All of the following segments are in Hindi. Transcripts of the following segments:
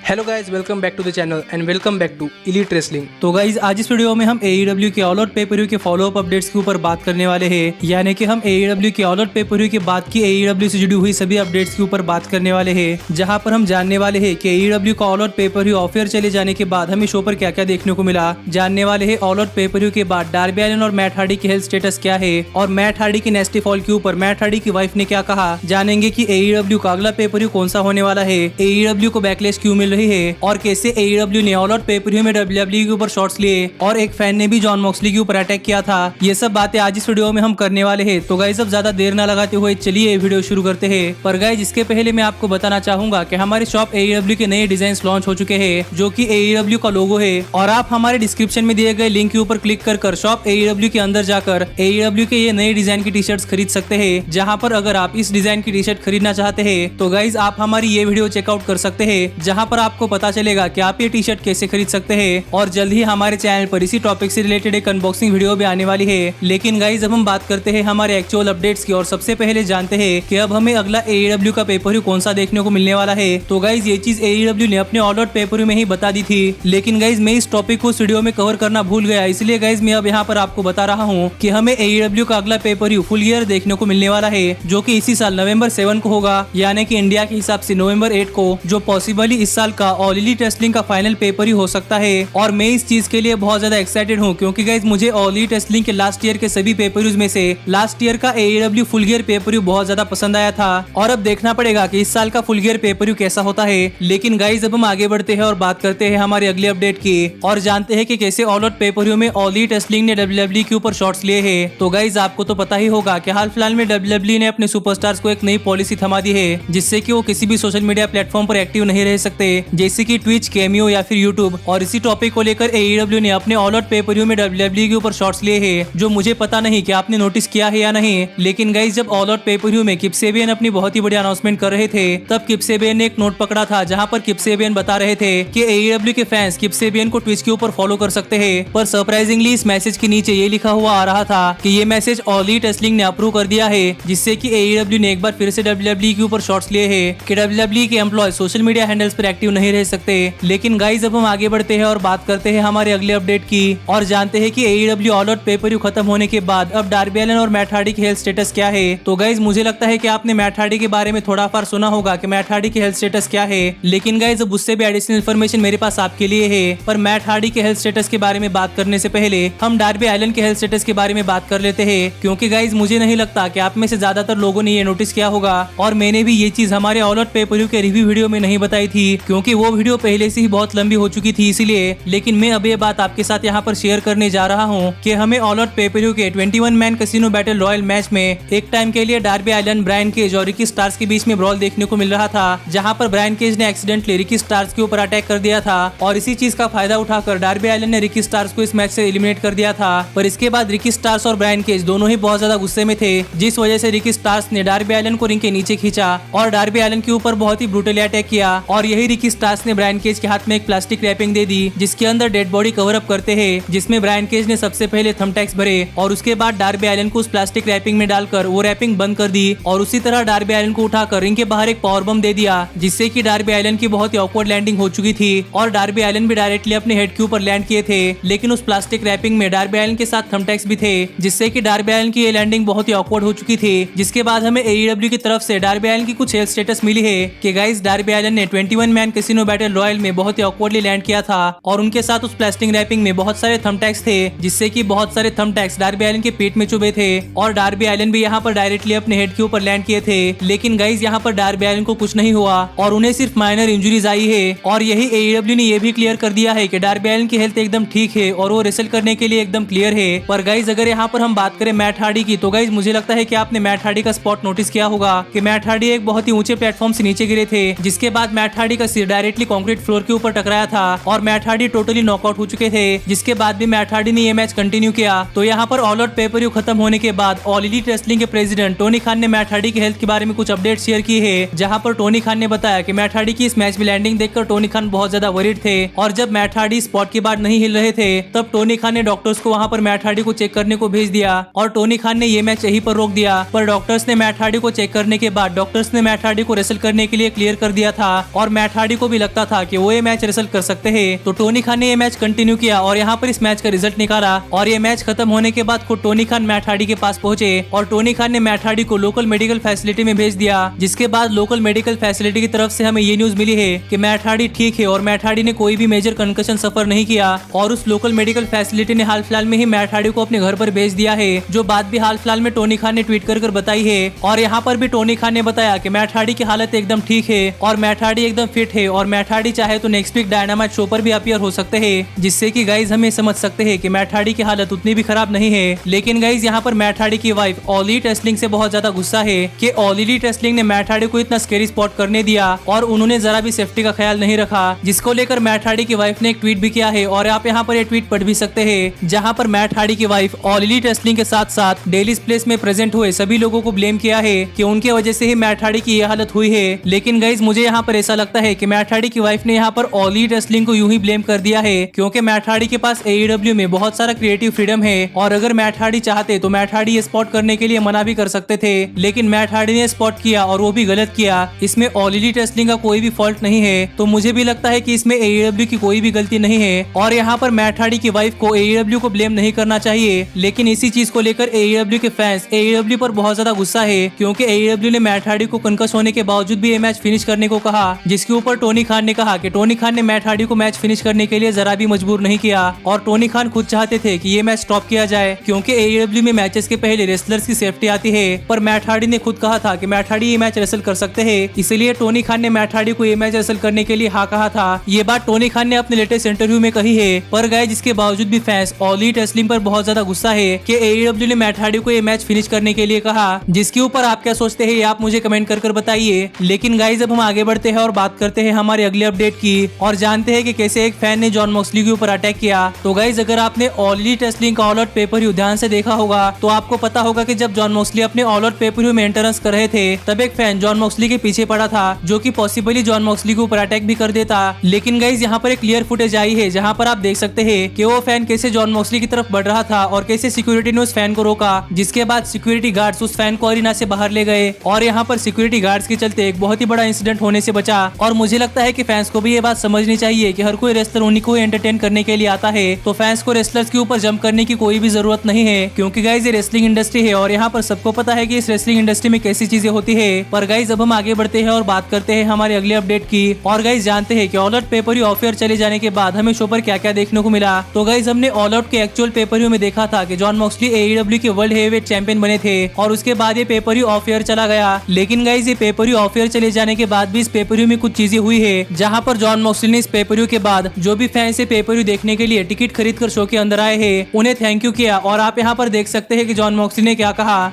Hello guys, welcome back to the channel and welcome back to elite wrestling. तो गाइज आज इस वीडियो में हम AEW के ऑल आउट पे पर व्यू के फॉलो अप अपडेट्स के ऊपर बात करने वाले हैं। यानी कि हम AEW के ऑल आउट पे पर व्यू के बाद की AEW से जुड़ी हुई सभी अपडेट्स के ऊपर बात करने वाले हैं, जहां पर हम जानने वाले हैं कि AEW का ऑल आउट पे पर व्यू ऑफ एयर चले जाने के बाद हमें शो पर क्या क्या देखने को मिला। जानने वाले हैं ऑल आउट पे पर व्यू के बाद डार्बी एलिन और मैट हार्डी की हेल्थ स्टेटस क्या है, और मैट हार्डी की नेस्टी फॉल के ऊपर मैट हार्डी की वाइफ ने क्या कहा। जानेंगे कि AEW का अगला पे पर व्यू कौन सा होने वाला है, AEW को बैकलेस क्यों मिल रही है, और कैसे AEW ने ऑल आउट पे पर व्यू में WWE के ऊपर शॉट्स लिए और एक फैन ने भी जॉन मॉक्सली के ऊपर अटैक किया था। ये सब बातें आज इस वीडियो में हम करने वाले हैं। तो गाइस अब ज्यादा देर ना लगाते हुए चलिए वीडियो शुरू करते हैं। पर गाइस इसके पहले मैं आपको बताना चाहूंगा कि हमारे शॉप AEW के नए डिजाइन लॉन्च हो चुके हैं, जो कि AEW का लोगो है, और आप हमारे डिस्क्रिप्शन में दिए गए लिंक के ऊपर क्लिक कर शॉप AEW के अंदर जाकर AEW के ये नए डिजाइन की टी शर्ट्स खरीद सकते हैं। जहां पर अगर आप इस डिजाइन की टी शर्ट खरीदना चाहते हैं तो गाइस आप हमारी ये वीडियो चेकआउट कर सकते हैं, जहां पर आपको पता चलेगा कि आप ये टी शर्ट कैसे खरीद सकते हैं। और जल्द ही हमारे चैनल पर इसी टॉपिक से रिलेटेड एक अनबॉक्सिंग वीडियो भी आने वाली है। लेकिन गाइस अब हम बात करते हैं हमारे एक्चुअल अपडेट्स की, और सबसे पहले जानते हैं कि अब हमें अगला AEW का पेपर व्यू कौन सा देखने को मिलने वाला है। तो गाइस ये चीज AEW ने अपने ऑल आउट पेपर व्यू में ही बता दी थी, लेकिन गाइस मैं इस टॉपिक को इस वीडियो में कवर करना भूल गया, इसलिए गाइस मैं अब यहाँ पर आपको बता रहा हूँ कि हमें AEW का अगला पेपर व्यू फुल ईयर देखने को मिलने वाला है, जो कि इसी साल नवंबर 7 को होगा, यानी कि इंडिया के हिसाब से नवंबर 8 को, जो पॉसिबली इस साल का ऑल एलीट रेसलिंग का फाइनल पेपर व्यू हो सकता है। और मैं इस चीज के लिए बहुत ज्यादा एक्साइटेड हूँ, क्योंकि गाइस मुझे ऑल एलीट रेसलिंग के लास्ट ईयर के सभी पेपर व्यूज में से लास्ट ईयर का AEW full year pay per view बहुत ज्यादा पसंद आया था, और अब देखना पड़ेगा कि इस साल का फुल ईयर पेपर व्यू कैसा होता है। लेकिन गाइस अब हम आगे बढ़ते हैं और बात करते हैं हमारे अगले अपडेट की, और जानते हैं कि कैसे ऑल आउट पेपर व्यू में ऑल एलीट रेसलिंग ने WWE के ऊपर शॉट्स लिए हैं। तो गाइस आपको तो पता ही होगा कि हाल फिलहाल में WWE ने अपने सुपरस्टार्स को एक नई पॉलिसी थमा दी है, जिससे कि वो किसी भी सोशल मीडिया प्लेटफॉर्म पर एक्टिव नहीं रह सकते, जैसे कि ट्विच, केमियो या फिर यूट्यूब। और इसी टॉपिक को लेकर AEW ने अपने ऑल आउट पेपर व्यू में WWE के ऊपर शॉट्स लिए हैं, जो मुझे पता नहीं कि आपने नोटिस किया है या नहीं। लेकिन गाइस जब ऑल आउट पेपर व्यू में किप सेबियन अपनी बहुत ही बड़ी अनाउंसमेंट कर रहे थे, तब किप सेबियन ने एक नोट पकड़ा था, जहां पर किप सेबियन बता रहे थे कि AEW के फैंस किप सेबियन को ट्विच के ऊपर फॉलो कर सकते हैं। पर सरप्राइजिंगली इस मैसेज के नीचे ये लिखा हुआ आ रहा था कि ये मैसेज ऑल एलीट रेसलिंग ने अप्रूव कर दिया है, जिससे कि AEW ने एक बार फिर से WWE के ऊपर शॉट्स लिए हैं कि WWE के एम्प्लॉय सोशल मीडिया हैंडल्स पर एक्टिव नहीं रह सकते। लेकिन गाइस अब हम आगे बढ़ते हैं और बात करते हैं हमारे अगले अपडेट की, और जानते हैं कि AEW all out pay per view खत्म होने के बाद अब डार्बी एलिन और मैट हार्डी की हेल्थ स्टेटस क्या है। तो गाइस मुझे लगता है कि आपने मैट हार्डी के बारे में थोड़ा फार सुना होगा कि मैट हार्डी की हेल्थ स्टेटस क्या है, लेकिन गाइस अब उससे भी एडिशनल इन्फॉर्मेशन मेरे पास आपके लिए है। पर मैट हार्डी के हेल्थ स्टेटस के बारे में बात करने से पहले हम डार्बी एलिन के हेल्थ स्टेटस के बारे में बात कर लेते हैं, क्योंकि गाइस मुझे नहीं लगता कि आप में से ज्यादातर लोगों ने ये नोटिस किया होगा, और मैंने भी ये चीज हमारे ऑल आउट पेपर व्यू के रिव्यू वीडियो में नहीं बताई थी, क्योंकि वो वीडियो पहले से ही बहुत लंबी हो चुकी थी इसलिए। लेकिन मैं अब ये बात आपके साथ यहाँ पर शेयर करने जा रहा हूँ कि हमें ऑल आउट पेपर व्यू के 21 man casino battle royal match में एक टाइम के लिए डार्बी एलिन, ब्रायन केज और रिकी स्टार्स के बीच में ब्रॉल देखने को मिल रहा था, जहाँ पर ब्रायन केज ने एक्सीडेंटली रिकी स्टार्स के ऊपर अटैक कर दिया था, और इसी चीज का फायदा उठाकर डार्बी एलिन ने रिकी स्टार्स को इस मैच से एलिमिनेट कर दिया था। पर इसके बाद रिकी स्टार्स और ब्रायन केज दोनों ही बहुत ज्यादा गुस्से में थे, जिस वजह से रिकी स्टार्स ने डार्बी एलिन को रिंग के नीचे खींचा और डार्बी एलिन के ऊपर बहुत ही ब्रूटली अटैक किया। और यही रिकी स्टार्स ने ब्रायन केज के हाथ में एक प्लास्टिक रैपिंग दे दी, जिसके अंदर डेड बॉडी कवर अप करते हैं, जिसमें ब्रायन केज ने सबसे पहले थंबटैक्स भरे और उसके बाद डार्बी एलिन को उस प्लास्टिक रैपिंग में डालकर वो रैपिंग बंद कर दी, और उसी तरह डार्बी एलिन को उठाकर रिंग के बाहर एक पावर बम दे दिया, जिससे कि डार्बी एलिन की बहुत ही ऑकवर्ड लैंडिंग हो चुकी थी, और डार्बी एलिन भी डायरेक्टली अपने हेड के ऊपर लैंड किए थे। लेकिन उस प्लास्टिक रैपिंग में डार्बी एलिन के साथ थंबटैक्स भी थे, जिससे कि डार्बी एलिन की ये लैंडिंग बहुत ही ऑकवर्ड हो चुकी थी। जिसके बाद हमें AEW की तरफ से डार्बी एलिन की कुछ हेल्थ स्टेटस मिली है कि गाइस डार्बी एलिन ने 21 मैन कैसीनो बैटल रॉयल में बहुत ही ऑकवर्डली लैंड किया था, और उनके साथ उस प्लास्टिक रैपिंग में बहुत सारे थंबटैक्स थे, जिससे कि बहुत सारे थंबटैक्स डार्बी एलिन के पेट में चुभे थे, और डार्बी एलिन भी यहाँ पर डायरेक्टली अपने हेड के ऊपर लैंड किए थे। लेकिन गाइस यहाँ पर डार्बी एलिन को कुछ नहीं हुआ और उन्हें सिर्फ माइनर इंजरीज आई है, और यही AEW ने यह भी क्लियर कर दिया है कि डार्बी एलिन की हेल्थ एकदम ठीक है और वो रेसल करने के लिए एकदम क्लियर है। पर गाइस अगर यहाँ पर हम बात करें मैट हार्डी की, तो गाइस मुझे लगता है कि आपने मैट हार्डी का स्पॉट नोटिस किया होगा कि मैट हार्डी एक बहुत ही ऊंचे प्लेटफॉर्म से नीचे गिरे थे, जिसके बाद मैट हार्डी का सिर डायरेक्टली कंक्रीट फ्लोर के ऊपर टकराया था, और मैट हार्डी टोटली नॉकआउट हो चुके थे। जिसके बाद भी मैट हार्डी ने ये मैच कंटिन्यू किया। तो यहाँ पर ऑल आउट पेपर व्यू खत्म होने के बाद ऑल एलीट रेसलिंग के प्रेसिडेंट टोनी खान ने मैट हार्डी की हेल्थ के बारे में कुछ अपडेट शेयर की है, जहाँ पर टोनी खान ने बताया कि मैट हार्डी की इस मैच में लैंडिंग देखकर टोनी खान बहुत ज्यादा वरीड थे, और जब मैट हार्डी स्पॉट के बाद नहीं हिल रहे थे, तब टोनी खान ने डॉक्टर्स को वहाँ पर मैट हार्डी को चेक करने को भेज दिया, और टोनी खान ने ये मैच यहीं पर रोक दिया। पर डॉक्टर्स ने मैट हार्डी को चेक करने के बाद डॉक्टर्स ने मैट हार्डी को रेसल करने के लिए क्लियर कर दिया था, और मैट हार्डी को भी लगता था कि वो ये मैच रेसल कर सकते हैं, तो टोनी खान ने ये मैच कंटिन्यू किया और यहाँ पर इस मैच का रिजल्ट निकाला। और ये मैच खत्म होने के बाद खुद टोनी खान मैट हार्डी के पास पहुंचे और टोनी खान ने मैट हार्डी को लोकल मेडिकल फैसिलिटी में भेज दिया, जिसके बाद लोकल मेडिकल फैसिलिटी की तरफ से हमें ये न्यूज मिली है कि मैट हार्डी ठीक है और मैट हार्डी ने कोई भी मेजर कंकशन सफर नहीं किया और उस लोकल मेडिकल फैसिलिटी ने हाल फिलहाल में ही मैट हार्डी को अपने घर पर भेज दिया है, जो बात भी हाल फिलहाल में टोनी खान ने ट्वीट कर बताई है। और यहाँ पर भी टोनी खान ने बताया कि मैट हार्डी की हालत एकदम ठीक है और मैट हार्डी एकदम फिट है और मैट हार्डी चाहे तो नेक्स्ट वीक डायनामाइट शो पर भी अपीयर हो सकते हैं, जिससे कि गाइज हमें समझ सकते हैं कि मैट हार्डी की हालत उतनी भी खराब नहीं है। लेकिन गाइज यहाँ पर मैट हार्डी की वाइफ ऑल एलीट रेसलिंग से बहुत ज्यादा गुस्सा है कि ऑल एलीट रेसलिंग ने मैट हार्डी को इतना स्केरी स्पॉट करने दिया और उन्होंने जरा भी सेफ्टी का ख्याल नहीं रखा, जिसको लेकर मैट हार्डी की वाइफ ने एक ट्वीट भी किया है और आप यहाँ पर ये ट्वीट पढ़ भी सकते हैं, जहाँ पर मैट हार्डी की वाइफ ऑल एलीट रेसलिंग के साथ साथ डेलीज प्लेस में प्रेजेंट हुए सभी लोगों को ब्लेम किया है कि उनके वजह से ही मैट हार्डी की यह हालत हुई है। लेकिन गाइज मुझे यहाँ पर ऐसा लगता है कि मैट हार्डी की वाइफ ने यहाँ पर ऑल एलीट रेसलिंग को यूं ही ब्लेम कर दिया है, क्योंकि मैट हार्डी के पास AEW में बहुत सारा क्रिएटिव फ्रीडम है और अगर मैट हार्डी चाहते तो मैट हार्डी ये स्पॉट करने के लिए मना भी कर सकते थे, लेकिन मैट हार्डी ने स्पॉट किया और वो भी गलत किया। इसमें ऑल एलीट रेसलिंग का कोई भी फॉल्ट नहीं है, तो मुझे भी लगता है कि इसमें AEW की कोई भी गलती नहीं है और यहाँ पर मैट हार्डी की वाइफ को AEW को ब्लेम नहीं करना चाहिए। लेकिन इसी चीज को लेकर AEW के फैंस AEW पर बहुत ज्यादा गुस्सा है, क्योंकि AEW ने मैट हार्डी को कंकस होने के बावजूद भी ये मैच फिनिश करने को कहा, जिसके ऊपर टोनी खान ने कहा कि टोनी खान ने मैट हार्डी को मैच फिनिश करने के लिए जरा भी मजबूर नहीं किया और टोनी खान खुद चाहते थे कि ये मैच स्टॉप किया जाए, क्योंकि AEW में मैचेस के पहले रेसलर्स की सेफ्टी आती है। पर मैट हार्डी ने खुद कहा था कि मैट हार्डी ये मैच रेसल कर सकते हैं, इसलिए टोनी खान ने मैट हार्डी को ये मैच रेसल करने के लिए हाँ कहा था। ये बात टोनी खान ने अपने लेटेस्ट इंटरव्यू में कही है। पर गए जिसके बावजूद भी फैंस ऑल एलीट रेसलिंग पर बहुत ज्यादा गुस्सा है कि AEW ने मैट हार्डी को ये मैच फिनिश करने के लिए कहा, जिसके ऊपर आप क्या सोचते हैं आप मुझे कमेंट कर बताइए। लेकिन गाइज अब हम आगे बढ़ते हैं और बात करते हैं हमारे अगले अपडेट की और जानते हैं कि कैसे एक फैन ने जॉन मॉक्सली के ऊपर अटैक किया। तो गाइज अगर आपने ऑल एलीट रेसलिंग का ऑल आउट पेपर ध्यान से देखा होगा तो आपको पता होगा कि जब जॉन मॉक्सली अपने ऑल आउट पेपर में एंट्रेंस कर रहे थे तब एक फैन जॉन मॉक्सली के पीछे पड़ा था, जो कि पॉसिबली जॉन मॉक्सली के ऊपर अटैक भी कर देता। लेकिन गाइज यहाँ पर एक क्लियर फुटेज आई है जहाँ पर आप देख सकते हैं कि वो फैन कैसे जॉन मॉक्सली की तरफ बढ़ रहा था और कैसे सिक्योरिटी ने उस फैन को रोका, जिसके बाद सिक्योरिटी गार्ड्स उस फैन को अरीना से बाहर ले गए और यहाँ पर सिक्योरिटी गार्ड्स के चलते एक बहुत ही बड़ा इंसिडेंट होने से बचा। और मुझे लगता है कि फैंस को भी ये बात समझनी चाहिए कि हर कोई रेसलर उन्हीं को एंटरटेन करने के लिए आता है, तो फैंस को रेसलर्स के ऊपर जंप करने की कोई भी जरूरत नहीं है, क्योंकि गाइज ये रेसलिंग इंडस्ट्री है और यहाँ पर सबको पता है कि इस रेसलिंग इंडस्ट्री में कैसी चीजें होती है। पर गाइज अब हम आगे बढ़ते हैं और बात करते हैं हमारे अगले अपडेट की और गाइज जानते हैं कि all out paper of year चले जाने के बाद हमें शो पर क्या क्या देखने को मिला। तो गाइज हमने ऑल आउट के एक्चुअल पेपर में देखा था कि जॉन मॉक्सली AEW के वर्ल्ड हेवीवेट चैंपियन बने थे और उसके बाद ये पेपर ऑफ ईयर चला गया। लेकिन गाइज ये पेपर ऑफ ईयर चले जाने के बाद भी इस पेपर में कुछ चीजें हुई है, जहाँ पर जॉन मॉक्सली ने इस पेपर के बाद जो भी फैंस पेपर देखने के लिए टिकट खरीद कर शो के अंदर आए हैं उन्हें थैंक यू किया और आप यहाँ पर देख सकते हैं कि जॉन मॉक्सली ने क्या कहा।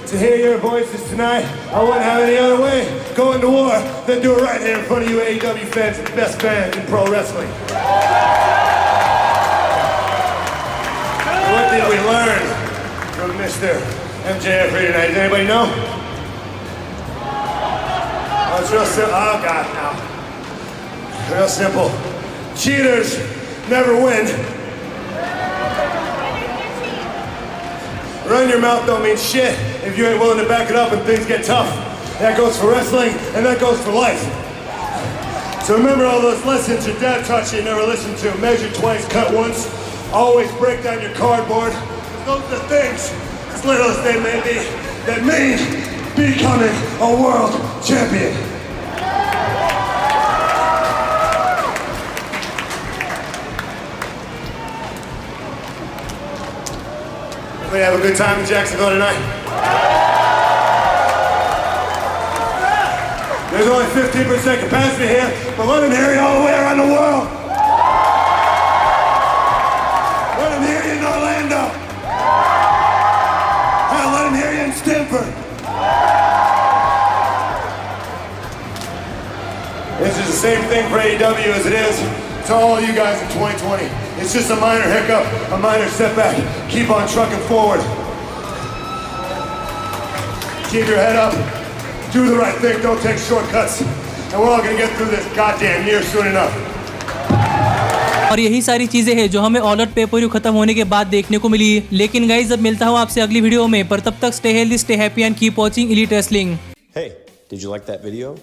To hear your voices tonight, I wouldn't have any other way going to war than do it right here in front of you AEW fans, the best fans in pro wrestling. What did we learn from Mr. MJF here tonight? Does anybody know? Oh, it's real simple. Oh, God, now. Real simple. Cheaters never win. Run your mouth don't mean shit if you ain't willing to back it up when things get tough. That goes for wrestling and that goes for life. So remember all those lessons your dad taught you never listened to. Measure twice, cut once. Always break down your cardboard. Those are the things, as little as they may be, that mean becoming a world champion. We have a good time in Jacksonville tonight. There's only 15% capacity here, but let them hear you all the way around the world. Let them hear you in Orlando. Hell, let them hear you in Stanford. This is the same thing for AEW as it is to all you guys in 2020. It's just a minor hiccup, a minor setback. Keep on trucking forward. Keep your head up. Do the right thing. Don't take shortcuts. And we're all gonna get through this goddamn year soon enough. और यही सारी चीजें हैं जो हमें ऑल आउट पेपर खत्म होने के बाद देखने को मिली। लेकिन गाइज अब मिलता हूँ आपसे अगली वीडियो में, पर तब तक stay healthy, stay happy and keep watching elite wrestling. Hey, did you like that video?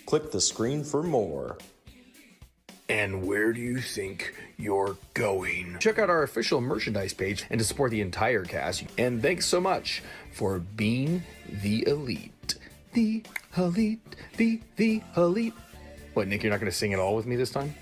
Click the screen for more. And where do you think you're going? Check out our official merchandise page and to support the entire cast. And thanks so much for being the elite. The elite, the elite. What, Nick, you're not going to sing it all with me this time?